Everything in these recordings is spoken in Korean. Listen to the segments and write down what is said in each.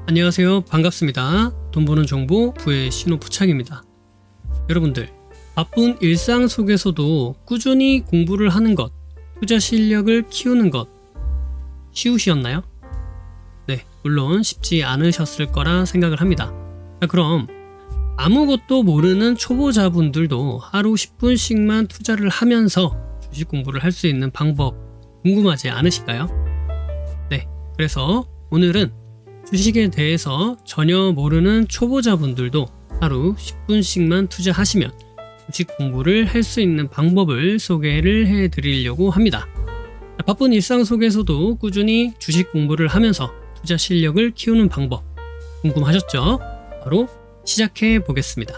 안녕하세요. 반갑습니다. 돈 버는 정보 부의 신호부창입니다. 여러분들, 바쁜 일상 속에서도 꾸준히 공부를 하는 것, 투자 실력을 키우는 것 쉬우셨나요? 네, 물론 쉽지 않으셨을 거라 생각을 합니다. 자, 그럼 아무것도 모르는 초보자분들도 하루 10분씩만 투자를 하면서 주식 공부를 할 수 있는 방법 궁금하지 않으실까요? 네, 그래서 오늘은 주식에 대해서 전혀 모르는 초보자분들도 하루 10분씩만 투자하시면 주식 공부를 할 수 있는 방법을 소개를 해드리려고 합니다. 바쁜 일상 속에서도 꾸준히 주식 공부를 하면서 투자 실력을 키우는 방법 궁금하셨죠? 바로 시작해 보겠습니다.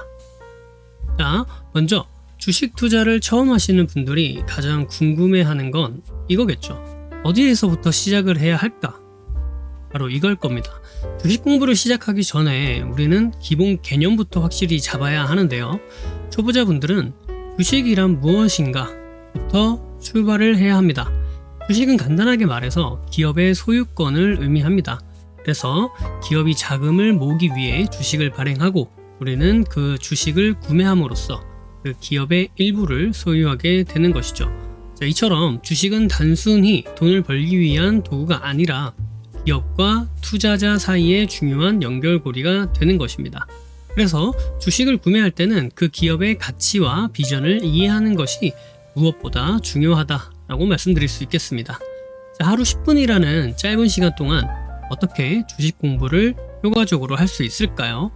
자, 먼저 주식 투자를 처음 하시는 분들이 가장 궁금해하는 건 이거겠죠. 어디에서부터 시작을 해야 할까? 바로 이걸 겁니다. 주식 공부를 시작하기 전에 우리는 기본 개념부터 확실히 잡아야 하는데요. 초보자분들은 주식이란 무엇인가 부터 출발을 해야 합니다. 주식은 간단하게 말해서 기업의 소유권을 의미합니다. 그래서 기업이 자금을 모으기 위해 주식을 발행하고 우리는 그 주식을 구매함으로써 그 기업의 일부를 소유하게 되는 것이죠. 자, 이처럼 주식은 단순히 돈을 벌기 위한 도구가 아니라 기업과 투자자 사이의 중요한 연결고리가 되는 것입니다. 그래서 주식을 구매할 때는 그 기업의 가치와 비전을 이해하는 것이 무엇보다 중요하다라고 말씀드릴 수 있겠습니다. 자, 하루 10분이라는 짧은 시간 동안 어떻게 주식 공부를 효과적으로 할 수 있을까요?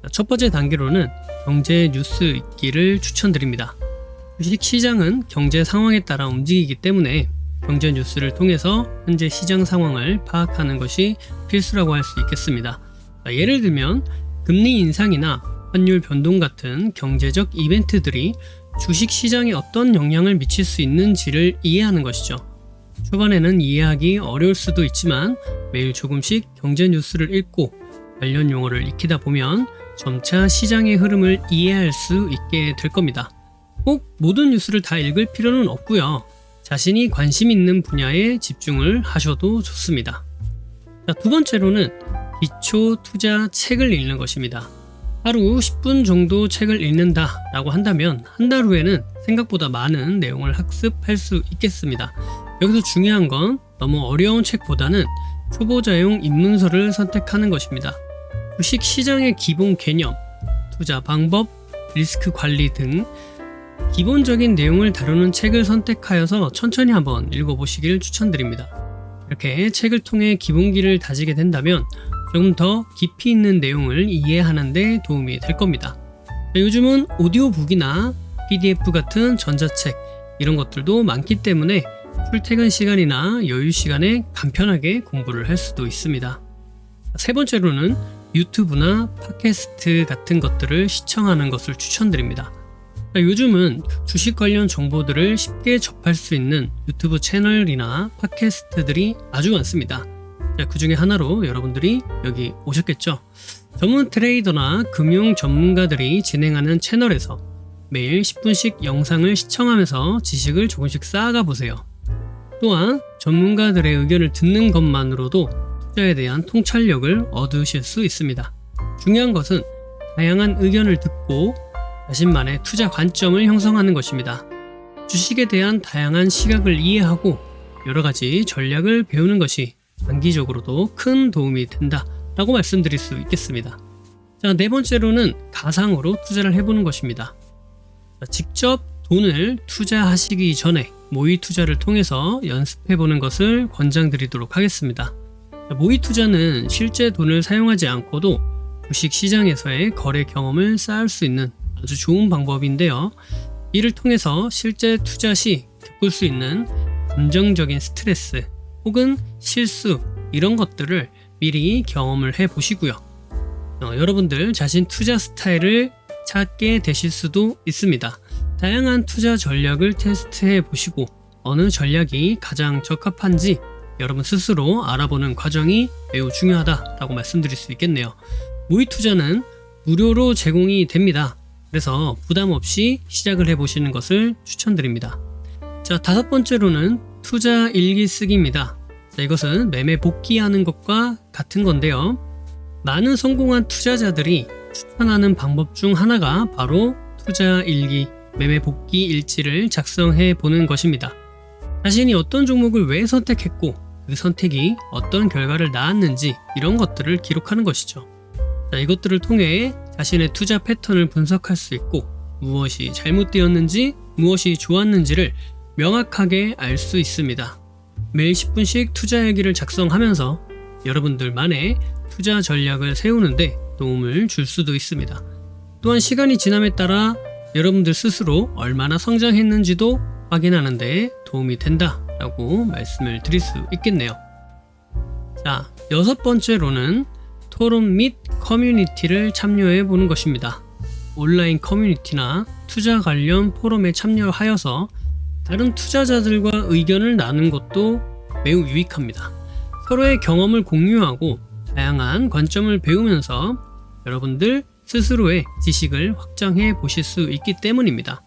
자, 첫 번째 단계로는 경제 뉴스 읽기를 추천드립니다. 주식 시장은 경제 상황에 따라 움직이기 때문에 경제 뉴스를 통해서 현재 시장 상황을 파악하는 것이 필수라고 할 수 있겠습니다. 자, 예를 들면 금리 인상이나 환율 변동 같은 경제적 이벤트들이 주식 시장에 어떤 영향을 미칠 수 있는지를 이해하는 것이죠. 초반에는 이해하기 어려울 수도 있지만 매일 조금씩 경제 뉴스를 읽고 관련 용어를 익히다 보면 점차 시장의 흐름을 이해할 수 있게 될 겁니다. 꼭 모든 뉴스를 다 읽을 필요는 없고요. 자신이 관심 있는 분야에 집중을 하셔도 좋습니다. 자, 두 번째로는 기초 투자 책을 읽는 것입니다. 하루 10분 정도 책을 읽는다 라고 한다면 한 달 후에는 생각보다 많은 내용을 학습할 수 있겠습니다. 여기서 중요한 건 너무 어려운 책보다는 초보자용 입문서를 선택하는 것입니다. 주식 시장의 기본 개념, 투자 방법, 리스크 관리 등 기본적인 내용을 다루는 책을 선택하여서 천천히 한번 읽어보시길 추천드립니다. 이렇게 책을 통해 기본기를 다지게 된다면 조금 더 깊이 있는 내용을 이해하는 데 도움이 될 겁니다. 요즘은 오디오북이나 PDF 같은 전자책 이런 것들도 많기 때문에 출퇴근 시간이나 여유 시간에 간편하게 공부를 할 수도 있습니다. 세 번째로는 유튜브나 팟캐스트 같은 것들을 시청하는 것을 추천드립니다. 요즘은 주식 관련 정보들을 쉽게 접할 수 있는 유튜브 채널이나 팟캐스트들이 아주 많습니다. 그 중에 하나로 여러분들이 여기 오셨겠죠? 전문 트레이더나 금융 전문가들이 진행하는 채널에서 매일 10분씩 영상을 시청하면서 지식을 조금씩 쌓아가 보세요. 또한 전문가들의 의견을 듣는 것만으로도 투자에 대한 통찰력을 얻으실 수 있습니다. 중요한 것은 다양한 의견을 듣고 자신만의 투자 관점을 형성하는 것입니다. 주식에 대한 다양한 시각을 이해하고 여러 가지 전략을 배우는 것이 장기적으로도 큰 도움이 된다라고 말씀드릴 수 있겠습니다. 자, 네 번째로는 가상으로 투자를 해보는 것입니다. 자, 직접 돈을 투자하시기 전에 모의 투자를 통해서 연습해보는 것을 권장드리도록 하겠습니다. 자, 모의 투자는 실제 돈을 사용하지 않고도 주식 시장에서의 거래 경험을 쌓을 수 있는 아주 좋은 방법인데요. 이를 통해서 실제 투자 시 겪을 수 있는 감정적인 스트레스 혹은 실수 이런 것들을 미리 경험을 해 보시고요. 여러분들 자신 투자 스타일을 찾게 되실 수도 있습니다. 다양한 투자 전략을 테스트해 보시고 어느 전략이 가장 적합한지 여러분 스스로 알아보는 과정이 매우 중요하다라고 말씀드릴 수 있겠네요. 모의 투자는 무료로 제공이 됩니다. 그래서 부담 없이 시작을 해보시는 것을 추천드립니다. 자, 다섯 번째로는 투자 일기 쓰기입니다. 자, 이것은 매매 복귀하는 것과 같은 건데요. 많은 성공한 투자자들이 추천하는 방법 중 하나가 바로 투자 일기, 매매 복귀 일지를 작성해 보는 것입니다. 자신이 어떤 종목을 왜 선택했고 그 선택이 어떤 결과를 낳았는지 이런 것들을 기록하는 것이죠. 자, 이것들을 통해 자신의 투자 패턴을 분석할 수 있고 무엇이 잘못되었는지 무엇이 좋았는지를 명확하게 알 수 있습니다. 매일 10분씩 투자 일기를 작성하면서 여러분들만의 투자 전략을 세우는데 도움을 줄 수도 있습니다. 또한 시간이 지남에 따라 여러분들 스스로 얼마나 성장했는지도 확인하는 데 도움이 된다라고 말씀을 드릴 수 있겠네요. 자, 6번째로는 토론 및 커뮤니티를 참여해 보는 것입니다. 온라인 커뮤니티나 투자 관련 포럼에 참여하여서 다른 투자자들과 의견을 나누는 것도 매우 유익합니다. 서로의 경험을 공유하고 다양한 관점을 배우면서 여러분들 스스로의 지식을 확장해 보실 수 있기 때문입니다.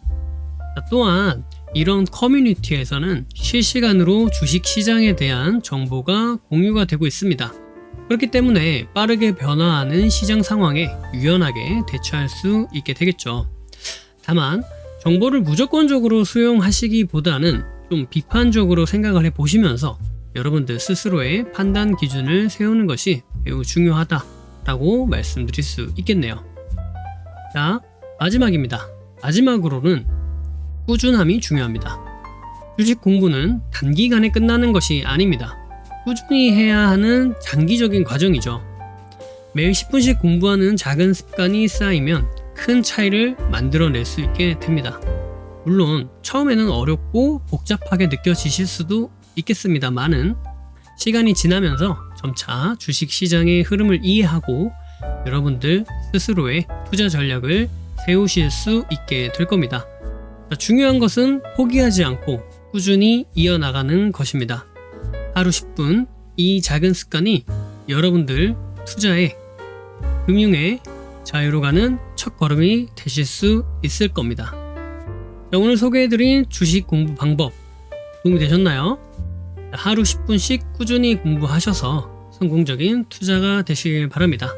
또한 이런 커뮤니티에서는 실시간으로 주식시장에 대한 정보가 공유가 되고 있습니다. 그렇기 때문에 빠르게 변화하는 시장 상황에 유연하게 대처할 수 있게 되겠죠. 다만 정보를 무조건적으로 수용하시기보다는 좀 비판적으로 생각을 해보시면서 여러분들 스스로의 판단 기준을 세우는 것이 매우 중요하다라고 말씀드릴 수 있겠네요. 자, 마지막입니다. 마지막으로는 꾸준함이 중요합니다. 주식 공부는 단기간에 끝나는 것이 아닙니다. 꾸준히 해야 하는 장기적인 과정이죠. 매일 10분씩 공부하는 작은 습관이 쌓이면 큰 차이를 만들어낼 수 있게 됩니다. 물론 처음에는 어렵고 복잡하게 느껴지실 수도 있겠습니다만은 시간이 지나면서 점차 주식시장의 흐름을 이해하고 여러분들 스스로의 투자 전략을 세우실 수 있게 될 겁니다. 중요한 것은 포기하지 않고 꾸준히 이어나가는 것입니다. 하루 10분 이 작은 습관이 여러분들 투자에 금융의 자유로 가는 첫걸음이 되실 수 있을 겁니다. 자, 오늘 소개해드린 주식 공부 방법 도움이 되셨나요? 하루 10분씩 꾸준히 공부하셔서 성공적인 투자가 되시길 바랍니다.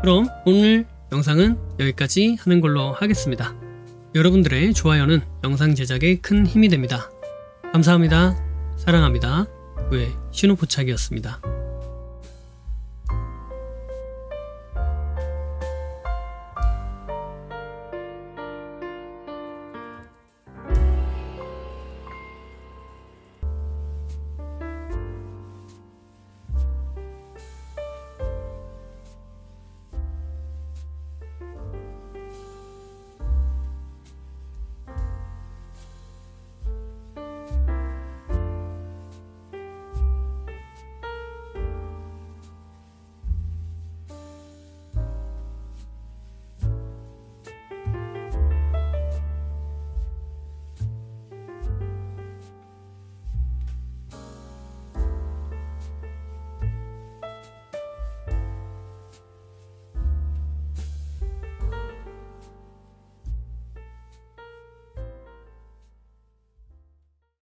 그럼 오늘 영상은 여기까지 하는 걸로 하겠습니다. 여러분들의 좋아요는 영상 제작에 큰 힘이 됩니다. 감사합니다. 사랑합니다. 부의 신호포착이었습니다.